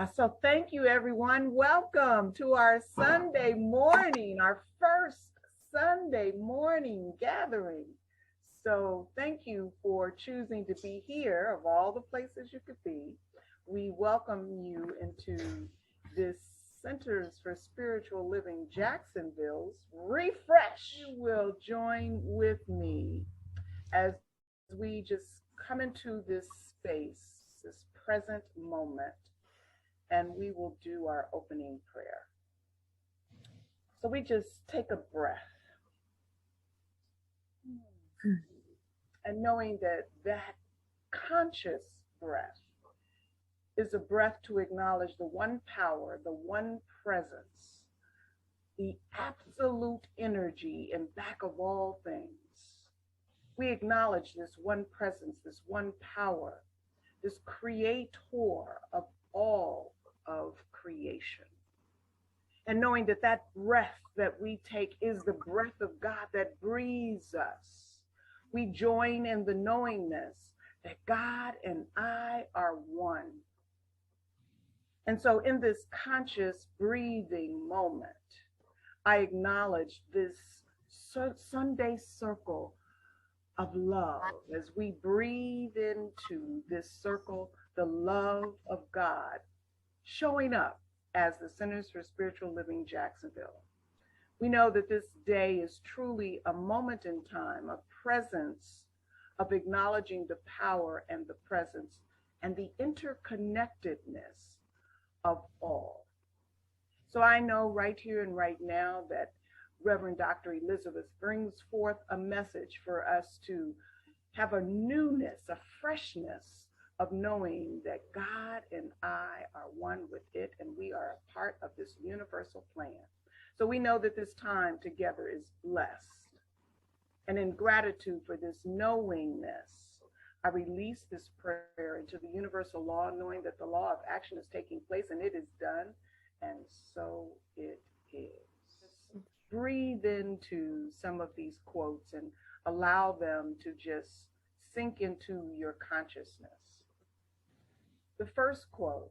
So thank you, everyone. Welcome to our Sunday morning, our first Sunday morning gathering. So thank you for choosing to be here of all the places you could be. We welcome you into this Centers for Spiritual Living Jacksonville's Refresh. You will join with me as we just come into this space, this present moment, and we will do our opening prayer. So we just take a breath. And knowing that that conscious breath is a breath to acknowledge the one power, the one presence, the absolute energy in back of all things. We acknowledge this one presence, this one power, this creator of all of creation. And knowing that that breath that we take is the breath of God that breathes us. We join in the knowingness that God and I are one. And so in this conscious breathing moment, I acknowledge this Sunday circle of love as we breathe into this circle, the love of God showing up as the Centers for Spiritual Living Jacksonville. We know that this day is truly a moment in time, a presence of acknowledging the power and the presence and the interconnectedness of all. So I know right here and right now that Reverend Dr. Elizabeth brings forth a message for us to have a newness, a freshness of knowing that God and I are one with it, and we are a part of this universal plan. So we know that this time together is blessed. And in gratitude for this knowingness, I release this prayer into the universal law, knowing that the law of action is taking place and it is done, and so it is. Breathe into some of these quotes and allow them to just sink into your consciousness. The first quote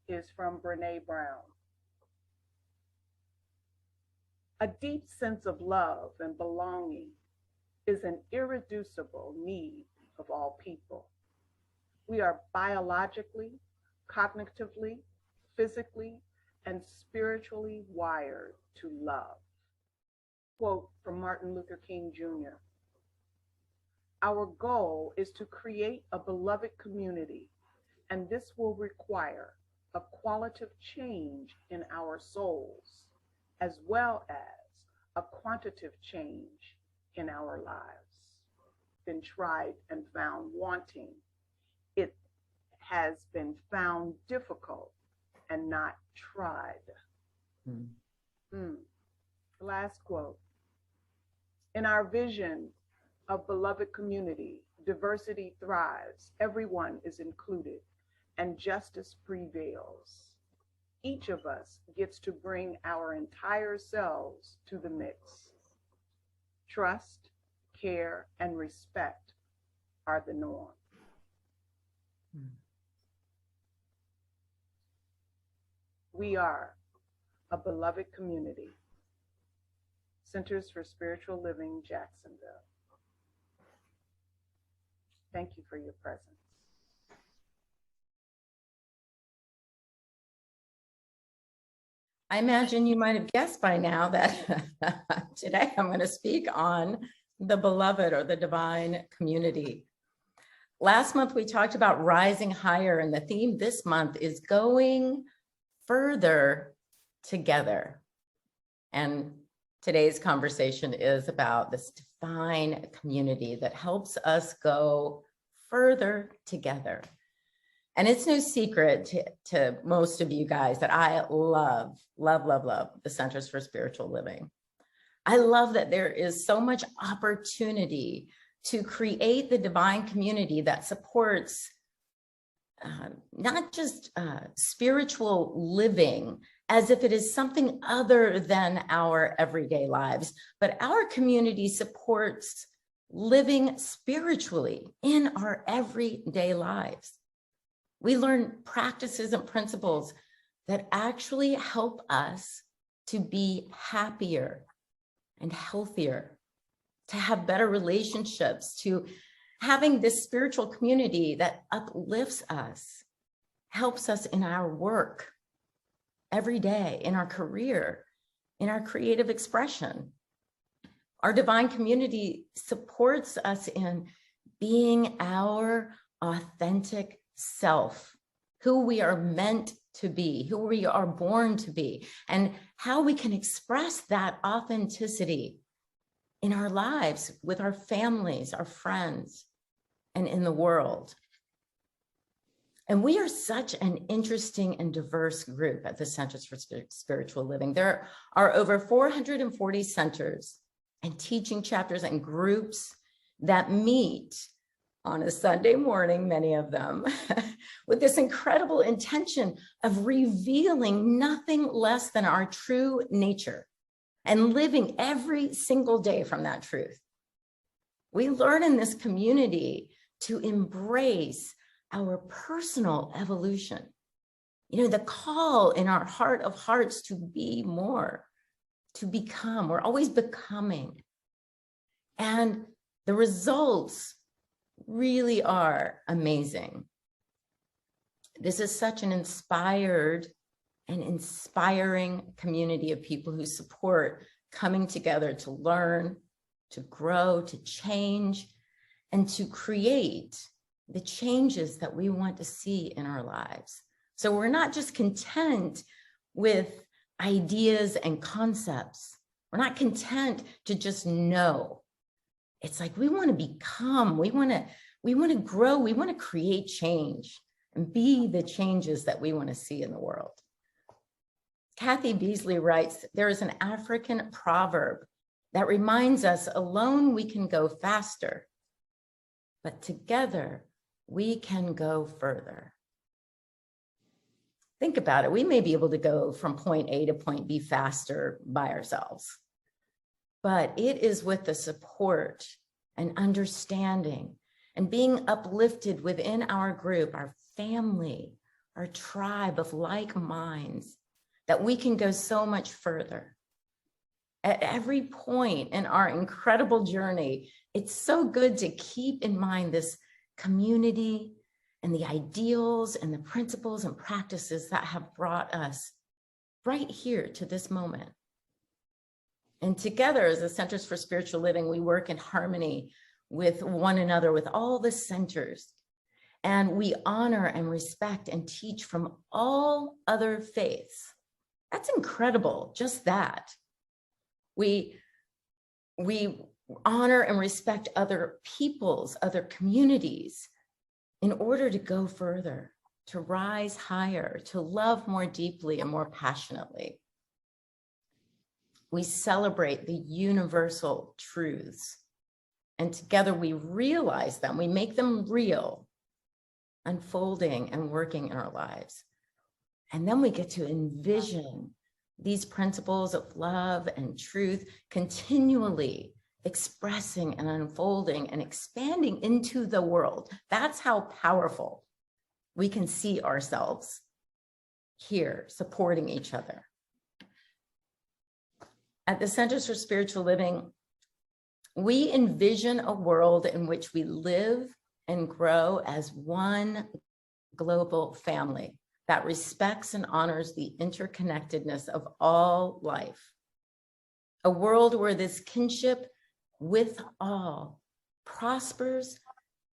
is from Brené Brown. A deep sense of love and belonging is an irreducible need of all people. We are biologically, cognitively, physically, and spiritually wired to love. Quote from Martin Luther King Jr. Our goal is to create a beloved community, and this will require a qualitative change in our souls, as well as a quantitative change in our lives. Been tried and found wanting. It has been found difficult and not tried. Last quote. In our vision of beloved community, diversity thrives, everyone is included, and justice prevails. Each of us gets to bring our entire selves to the mix. Trust, care, and respect are the norm. We are a beloved community. Centers for Spiritual Living, Jacksonville. Thank you for your presence. I imagine you might have guessed by now that today I'm going to speak on the beloved or the divine community. Last month, we talked about rising higher, and the theme this month is going further together. And today's conversation is about this divine community that helps us go further together. And it's no secret to most of you guys that I love the Centers for Spiritual Living. I love that there is so much opportunity to create the divine community that supports not just spiritual living as if it is something other than our everyday lives, but our community supports living spiritually in our everyday lives. We learn practices and principles that actually help us to be happier and healthier, to have better relationships, to having this spiritual community that uplifts us, helps us in our work every day, in our career, in our creative expression. Our divine community supports us in being our authentic self, who we are meant to be, who we are born to be, and how we can express that authenticity in our lives, with our families, our friends, and in the world. And we are such an interesting and diverse group at the Centers for Spiritual Living. There are over 440 centers and teaching chapters and groups that meet on a Sunday morning, many of them, with this incredible intention of revealing nothing less than our true nature and living every single day from that truth. We learn in this community to embrace our personal evolution. You know, the call in our heart of hearts to be more, to become. We're always becoming. And the results really are amazing. This is such an inspired and inspiring community of people who support coming together to learn, to grow, to change, and to create the changes that we want to see in our lives. So we're not just content with ideas and concepts. We're not content to just know. It's like we want to become, we want to grow, we want to create change and be the changes that we want to see in the world. Cantey Beasley writes, there is an African proverb that reminds us, alone we can go faster, but together we can go further. Think about it. We may be able to go from point A to point B faster by ourselves, but it is with the support and understanding and being uplifted within our group, our family, our tribe of like minds, that we can go so much further. At every point in our incredible journey, it's so good to keep in mind this community and the ideals and the principles and practices that have brought us right here to this moment. And together as the Centers for Spiritual Living, we work in harmony with one another, with all the centers. And we honor and respect and teach from all other faiths. That's incredible, just that. We honor and respect other peoples, other communities, in order to go further, to rise higher, to love more deeply and more passionately. We celebrate the universal truths, and together we realize them, we make them real, unfolding and working in our lives. And then we get to envision these principles of love and truth continually expressing and unfolding and expanding into the world. That's how powerful we can see ourselves here, supporting each other. At the Centers for Spiritual Living, we envision a world in which we live and grow as one global family that respects and honors the interconnectedness of all life. A world where this kinship with all prospers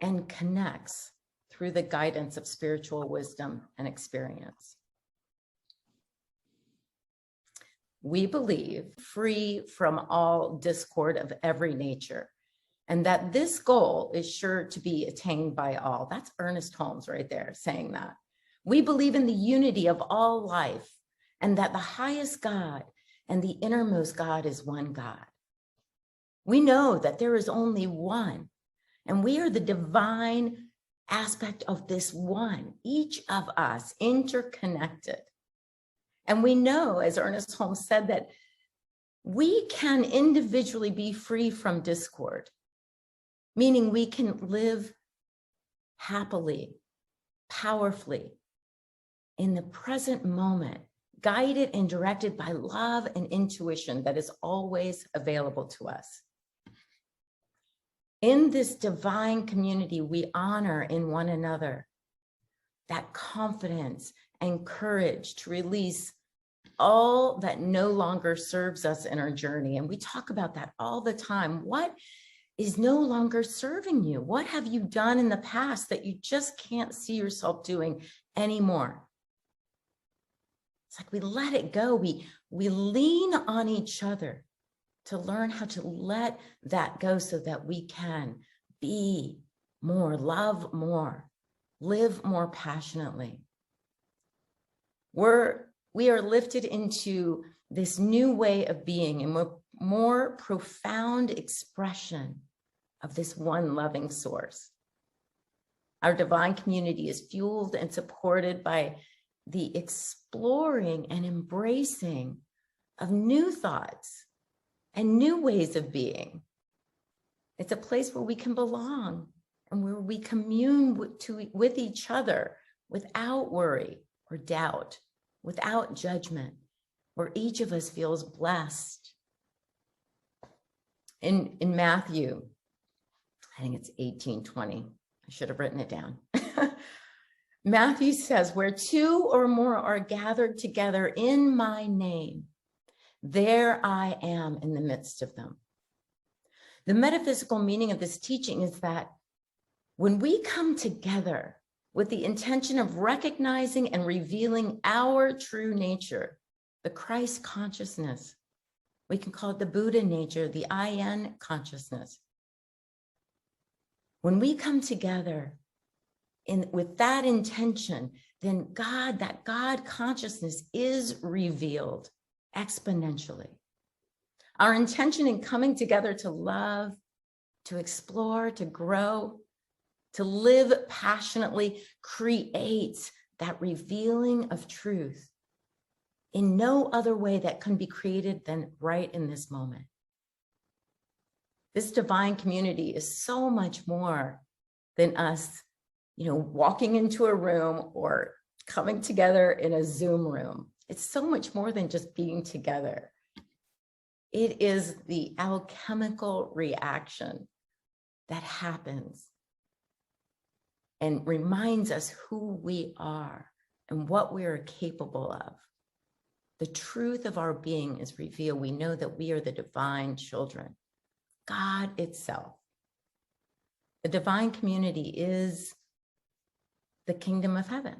and connects through the guidance of spiritual wisdom and experience. We believe free from all discord of every nature, and that this goal is sure to be attained by all. That's Ernest Holmes right there saying that. We believe in the unity of all life, and that the highest God and the innermost God is one God. We know that there is only one, and we are the divine aspect of this one, each of us interconnected. And we know, as Ernest Holmes said, that we can individually be free from discord, meaning we can live happily powerfully in the present moment, guided and directed by love and intuition that is always available to us. In this divine community, we honor in one another that confidence and courage to release all that no longer serves us in our journey. And we talk about that all the time. What is no longer serving you? What have you done in the past that you just can't see yourself doing anymore? It's like we let it go. We lean on each other to learn how to let that go so that we can be more, love more, live more passionately. We are lifted into this new way of being and more profound expression of this one loving source. Our divine community is fueled and supported by the exploring and embracing of new thoughts and new ways of being. It's a place where we can belong and where we commune with each other without worry or doubt, without judgment, where each of us feels blessed. In Matthew, I think it's 18:20. I should have written it down. Matthew says, where two or more are gathered together in my name, there I am in the midst of them. The metaphysical meaning of this teaching is that when we come together with the intention of recognizing and revealing our true nature, the Christ consciousness, we can call it the Buddha nature, the I Am consciousness. When we come together with that intention, then that God consciousness is revealed exponentially. Our intention in coming together to love, to explore, to grow, to live passionately creates that revealing of truth in no other way that can be created than right in this moment. This divine community is so much more than us, walking into a room or coming together in a Zoom room. It's so much more than just being together. It is the alchemical reaction that happens and reminds us who we are and what we are capable of. The truth of our being is revealed. We know that we are the divine children, God itself. The divine community is the kingdom of heaven,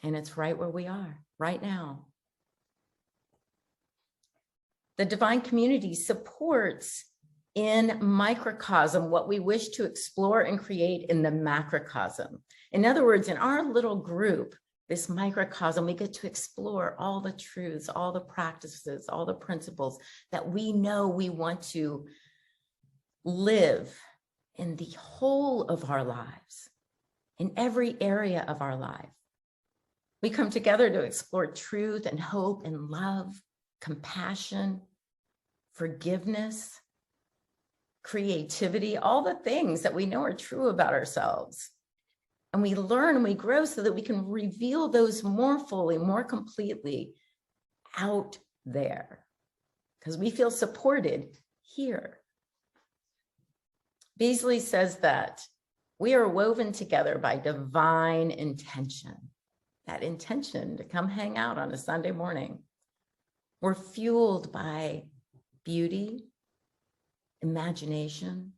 and it's right where we are right now. The divine community supports in microcosm what we wish to explore and create in the macrocosm. In other words, in our little group, this microcosm, we get to explore all the truths, all the practices, all the principles that we know we want to live in the whole of our lives, in every area of our life. We come together to explore truth and hope and love, compassion, forgiveness, creativity, all the things that we know are true about ourselves. And we learn and we grow so that we can reveal those more fully, more completely out there, because we feel supported here. Beasley says that we are woven together by divine intention, that intention to come hang out on a Sunday morning. We're fueled by beauty, imagination,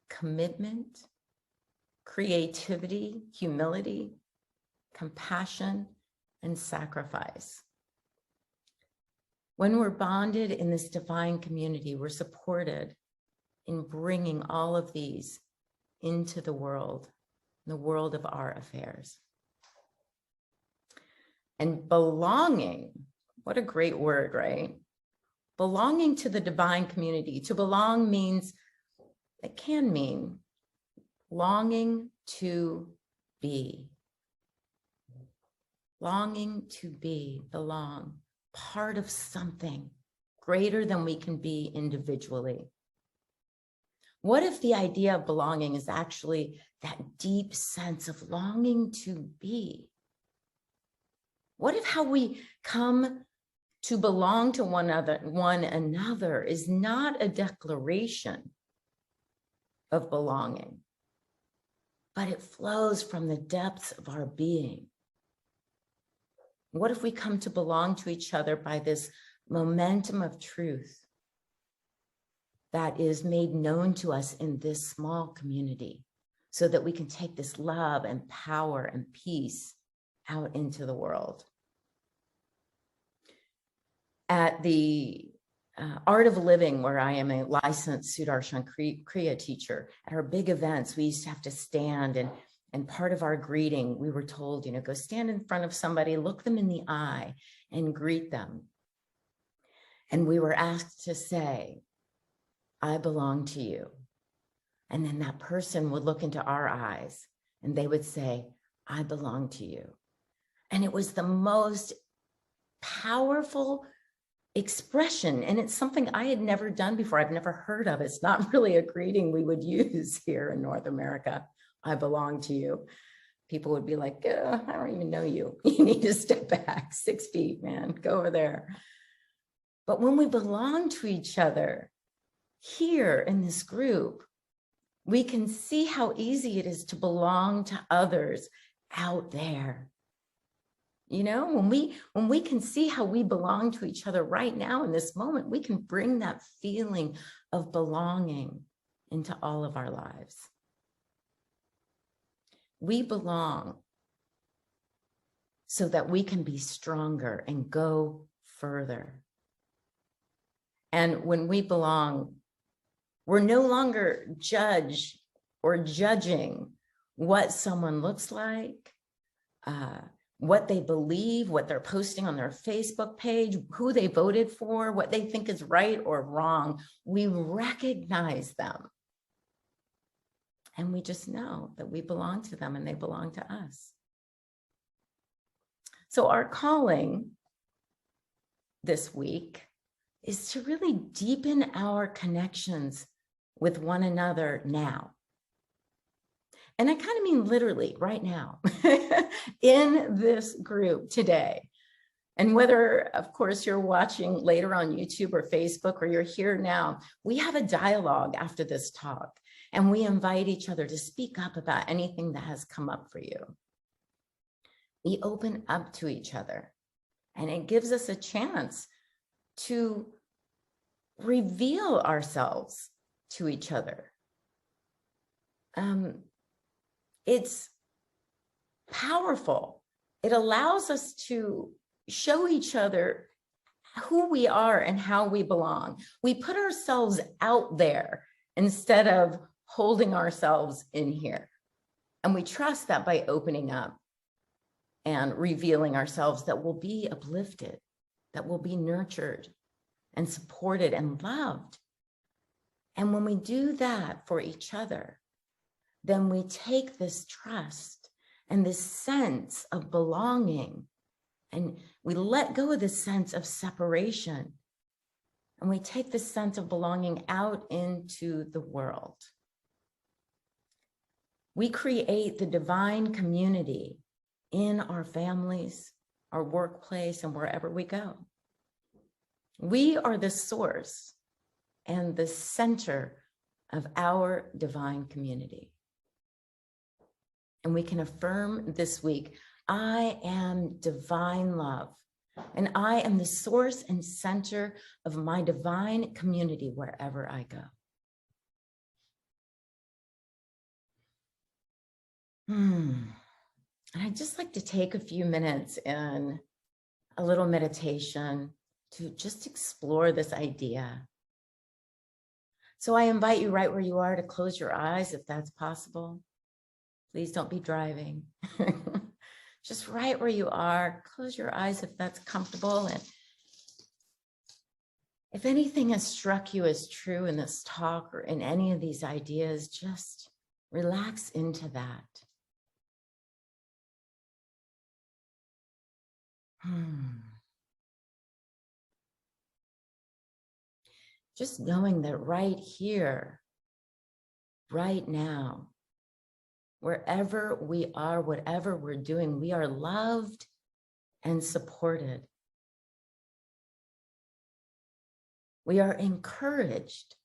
commitment, creativity, humility, compassion, and sacrifice. When we're bonded in this divine community, we're supported in bringing all of these into the world of our affairs. And belonging, what a great word, right? Belonging to the divine community. To belong means, it can mean longing to be. Longing to be, belong, part of something greater than we can be individually. What if the idea of belonging is actually that deep sense of longing to be? What if how we come to belong to one another is not a declaration of belonging, but it flows from the depths of our being? What if we come to belong to each other by this momentum of truth that is made known to us in this small community, so that we can take this love and power and peace out into the world? At the Art of Living, where I am a licensed Sudarshan Kriya teacher, at our big events, we used to have to stand, and part of our greeting, we were told, go stand in front of somebody, look them in the eye and greet them. And we were asked to say, I belong to you. And then that person would look into our eyes and they would say, I belong to you. And it was the most powerful expression. And it's something I had never done before. I've never heard of. It's not really a greeting we would use here in North America. I belong to you. People would be like, I don't even know you. You need to step back 6 feet, man, go over there. But when we belong to each other here in this group, we can see how easy it is to belong to others out there. When we can see how we belong to each other right now in this moment, we can bring that feeling of belonging into all of our lives. We belong so that we can be stronger and go further. And when we belong, we're no longer judging what someone looks like, what they believe, what they're posting on their Facebook page, who they voted for, what they think is right or wrong. We recognize them. And we just know that we belong to them and they belong to us. So our calling this week is to really deepen our connections with one another now. And I kind of mean literally right now in this group today. And whether, of course, you're watching later on YouTube or Facebook, or you're here now, we have a dialogue after this talk, and we invite each other to speak up about anything that has come up for you. We open up to each other, and it gives us a chance to reveal ourselves to each other. It's powerful. It allows us to show each other who we are and how we belong. We put ourselves out there instead of holding ourselves in here. And we trust that by opening up and revealing ourselves, that we'll be uplifted, that we'll be nurtured and supported and loved. And when we do that for each other, then we take this trust and this sense of belonging, and we let go of this sense of separation, and we take this sense of belonging out into the world. We create the divine community in our families, our workplace, and wherever we go. We are the source and the center of our divine community. And we can affirm this week, I am divine love, and I am the source and center of my divine community wherever I go. And I'd just like to take a few minutes in a little meditation to just explore this idea. So I invite you right where you are to close your eyes if that's possible. Please don't be driving. Just right where you are, close your eyes if that's comfortable. And if anything has struck you as true in this talk or in any of these ideas, just relax into that. Just knowing that right here right now, wherever we are, whatever we're doing, we are loved and supported. We are encouraged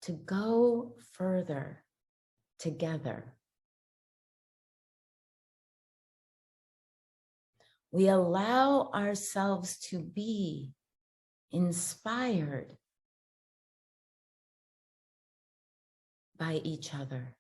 to go further together. We allow ourselves to be inspired by each other.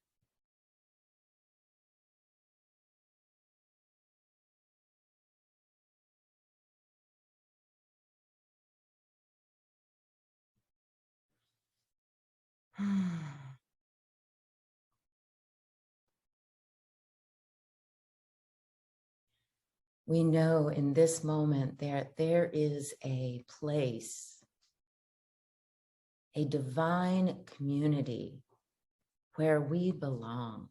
We know in this moment there is a place, a divine community where we belong.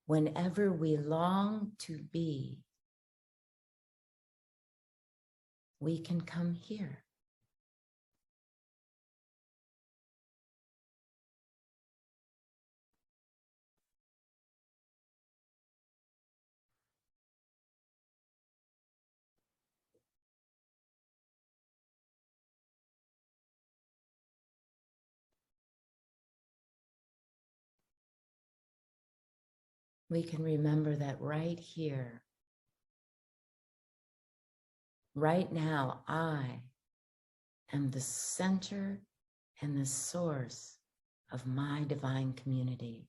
Whenever we long to be, we can come here. We can remember that right here, right now, I am the center and the source of my divine community.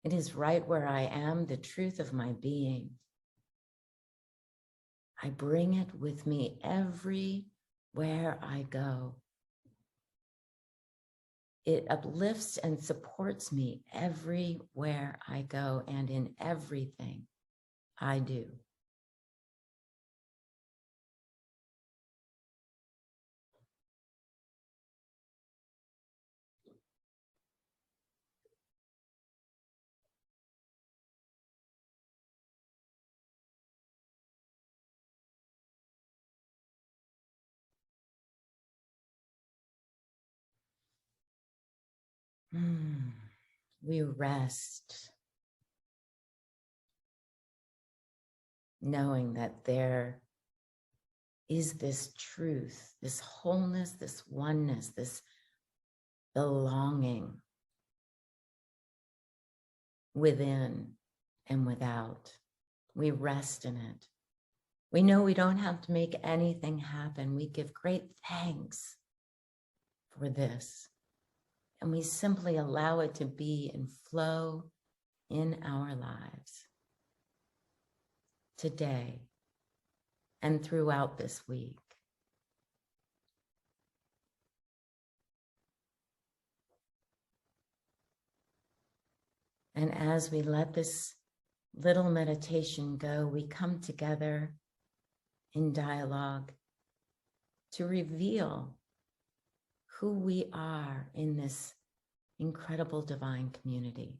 It is right where I am, the truth of my being. I bring it with me everywhere I go. It uplifts and supports me everywhere I go and in everything I do. We rest, knowing that there is this truth, this wholeness, this oneness, this belonging within and without. We rest in it. We know we don't have to make anything happen. We give great thanks for this. And we simply allow it to be and flow in our lives today and throughout this week. And as we let this little meditation go, we come together in dialogue to reveal who we are in this incredible divine community.